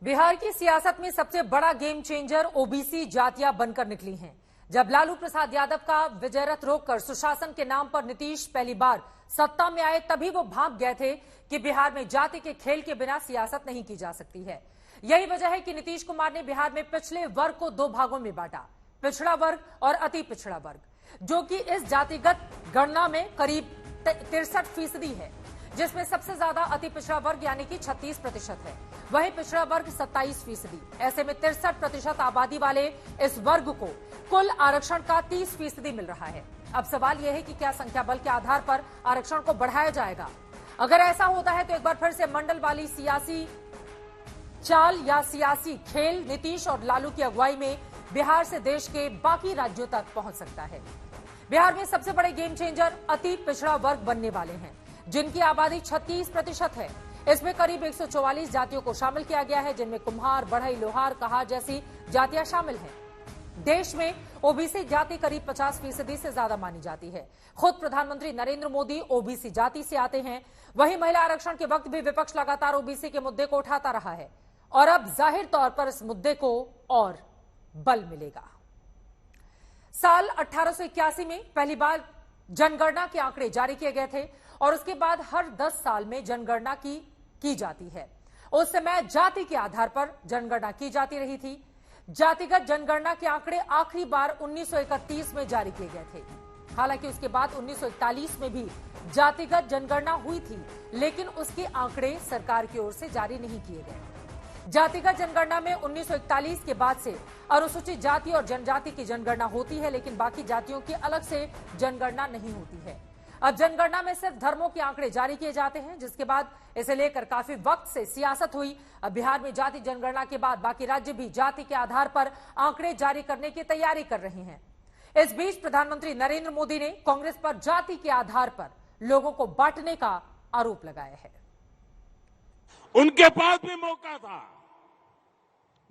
बिहार की सियासत में सबसे बड़ा गेम चेंजर ओबीसी जातियां बनकर निकली हैं। जब लालू प्रसाद यादव का विजयरथ रोककर सुशासन के नाम पर नीतीश पहली बार सत्ता में आए, तभी वो भांप गए थे कि बिहार में जाति के खेल के बिना सियासत नहीं की जा सकती है। यही वजह है कि नीतीश कुमार ने बिहार में पिछले वर्ग को दो भागों में बांटा, पिछड़ा वर्ग और अति पिछड़ा वर्ग, जो कि इस जातिगत गणना में करीब 63% है, जिसमें सबसे ज्यादा अति पिछड़ा वर्ग यानी कि 36% है, वहीं पिछड़ा वर्ग 27%। ऐसे में 63% आबादी वाले इस वर्ग को कुल आरक्षण का 30% मिल रहा है। अब सवाल यह है कि क्या संख्या बल के आधार पर आरक्षण को बढ़ाया जाएगा? अगर ऐसा होता है तो एक बार फिर से मंडल वाली सियासी चाल या सियासी खेल नीतीश और लालू की अगुवाई में बिहार से देश के बाकी राज्यों तक पहुंच सकता है। बिहार में सबसे बड़े गेम चेंजर अति पिछड़ा वर्ग बनने वाले हैं, जिनकी आबादी 36% है। इसमें करीब 144 जातियों को शामिल किया गया है, जिनमें कुम्हार, बढ़ई, लोहार, कहार जैसी जातियां शामिल हैं। देश में ओबीसी जाति करीब 50% से ज्यादा मानी जाती है। खुद प्रधानमंत्री नरेंद्र मोदी ओबीसी जाति से आते हैं। वहीं महिला आरक्षण के वक्त भी विपक्ष लगातार ओबीसी के मुद्दे को उठाता रहा है और अब जाहिर तौर पर इस मुद्दे को और बल मिलेगा। साल 1881 में पहली बार जनगणना के आंकड़े जारी किए गए थे और उसके बाद हर 10 साल में जनगणना की जाती है। उस समय जाति के आधार पर जनगणना की जाती रही थी। जातिगत जनगणना के आंकड़े आखिरी बार 1931 में जारी किए गए थे। हालांकि उसके बाद 1941 में भी जातिगत जनगणना हुई थी, लेकिन उसके आंकड़े सरकार की ओर से जारी नहीं किए गए। जातिगत जनगणना में 1941 के बाद से अनुसूचित जाति और जनजाति की जनगणना होती है, लेकिन बाकी जातियों की अलग से जनगणना नहीं होती है। अब जनगणना में सिर्फ धर्मों के आंकड़े जारी किए जाते हैं, जिसके बाद इसे लेकर काफी वक्त से सियासत हुई। अब बिहार में जाति जनगणना के बाद बाकी राज्य भी जाति के आधार पर आंकड़े जारी करने की तैयारी कर रहे हैं। इस बीच प्रधानमंत्री नरेंद्र मोदी ने कांग्रेस पर जाति के आधार पर लोगों को बांटने का आरोप लगाया है। उनके पास भी मौका था,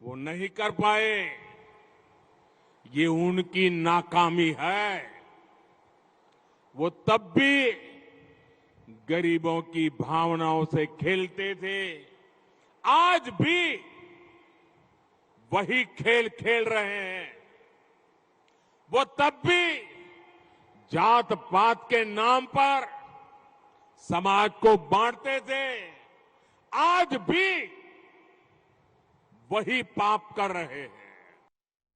वो नहीं कर पाए। ये उनकी नाकामी है। वो तब भी गरीबों की भावनाओं से खेलते थे, आज भी वही खेल खेल रहे हैं। वो तब भी जात पात के नाम पर समाज को बांटते थे, आज भी वही पाप कर रहे हैं।